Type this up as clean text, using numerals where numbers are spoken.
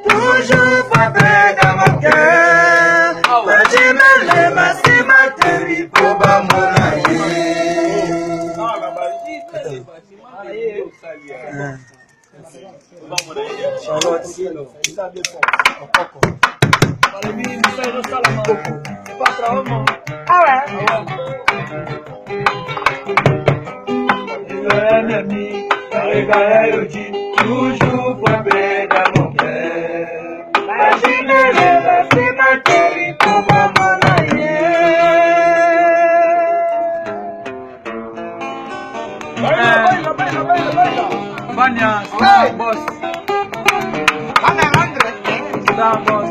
Toujours frappé dans mon cœur. Je me lève à ce matin pour pas mon toujours frappé dans mon cœur. Je me lève à ce matin pour pas mon Vanya, Star Boss. Star Boss.